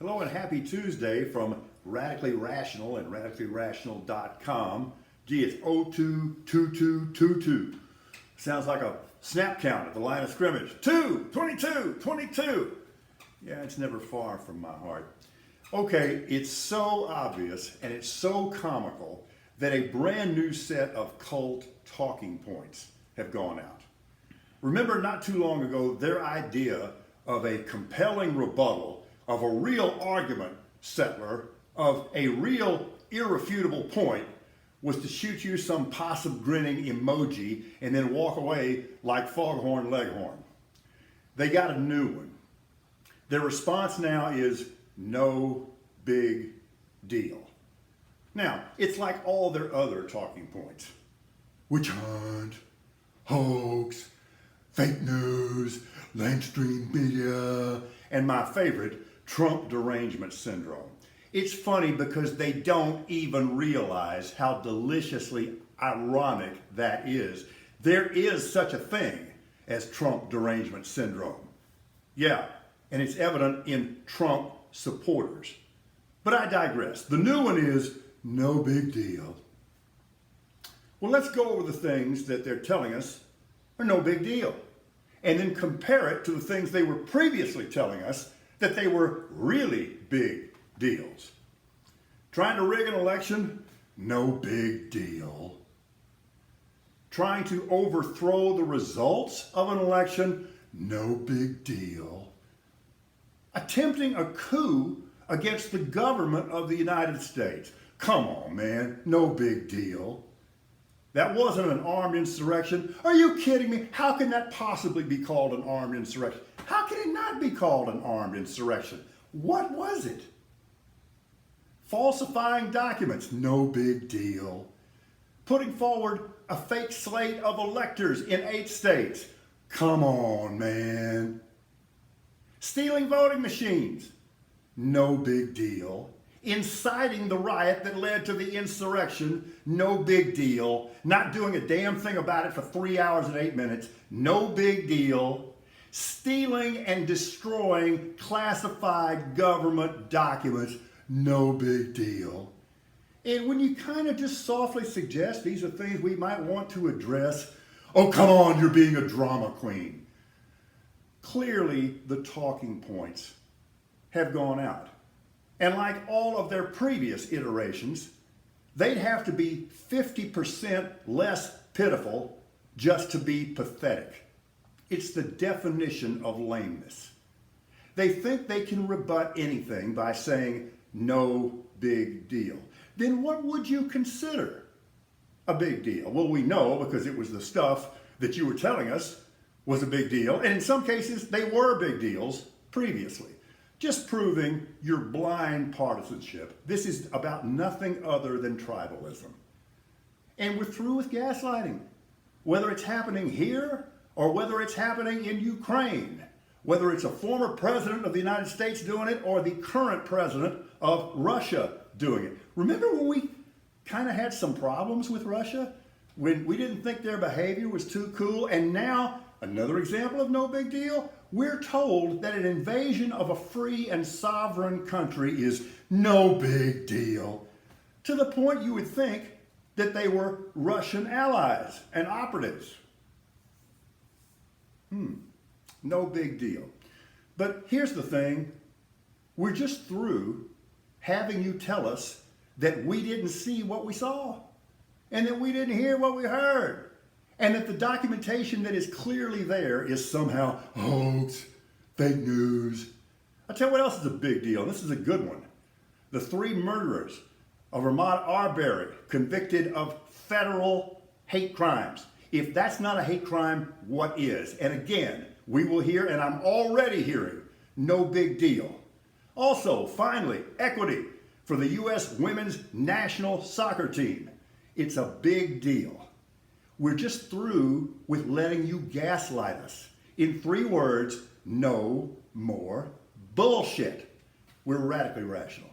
Hello and happy Tuesday from Radically Rational and radicallyrational.com. Gee, it's 022222. Sounds like a snap count at the line of scrimmage. 2, 22, 22. Yeah, it's never far from my heart. Okay, it's so obvious and it's so comical that a brand new set of cult talking points have gone out. Remember, not too long ago, their idea of a compelling rebuttal of a real argument settler of a real irrefutable point was to shoot you some possum grinning emoji and then walk away like Foghorn Leghorn. They got a new one. Their response now is no big deal. Now, it's like all their other talking points. Witch hunt, hoax, fake news, mainstream media, and my favorite, Trump derangement syndrome. It's funny because they don't even realize how deliciously ironic that is. There is such a thing as Trump derangement syndrome. Yeah, and it's evident in Trump supporters. But I digress. The new one is no big deal. Well, let's go over the things that they're telling us are no big deal, and then compare it to the things they were previously telling us that they were really big deals. Trying to rig an election? No big deal. Trying to overthrow the results of an election? No big deal. Attempting a coup against the government of the United States? Come on, man, no big deal. That wasn't an armed insurrection. Are you kidding me? How can that possibly be called an armed insurrection? How can it not be called an armed insurrection? What was it? Falsifying documents, no big deal. Putting forward a fake slate of electors in 8 states. Come on, man. Stealing voting machines, no big deal. Inciting the riot that led to the insurrection, no big deal. Not doing a damn thing about it for 3 hours and 8 minutes, no big deal. Stealing and destroying classified government documents, no big deal. And when you kind of just softly suggest these are things we might want to address, oh, come on, you're being a drama queen. Clearly, the talking points have gone out. And like all of their previous iterations, they'd have to be 50% less pitiful just to be pathetic. It's the definition of lameness. They think they can rebut anything by saying, no big deal. Then what would you consider a big deal? Well, we know because it was the stuff that you were telling us was a big deal. And in some cases, they were big deals previously. Just proving your blind partisanship. This is about nothing other than tribalism. And we're through with gaslighting. Whether it's happening here or whether it's happening in Ukraine, whether it's a former president of the United States doing it or the current president of Russia doing it. Remember when we kind of had some problems with Russia? When we didn't think their behavior was too cool, and now, another example of no big deal, we're told that an invasion of a free and sovereign country is no big deal, to the point you would think that they were Russian allies and operatives. No big deal. But here's the thing, we're just through having you tell us that we didn't see what we saw, and that we didn't hear what we heard, and that the documentation that is clearly there is somehow hoax, fake news. I'll tell you what else is a big deal, and this is a good one. The 3 murderers of Ahmaud Arbery convicted of federal hate crimes. If that's not a hate crime, what is? And again, we will hear, and I'm already hearing, no big deal. Also, finally, equity for the U.S. women's national soccer team. It's a big deal. We're just through with letting you gaslight us. In 3 words, no more bullshit. We're radically rational.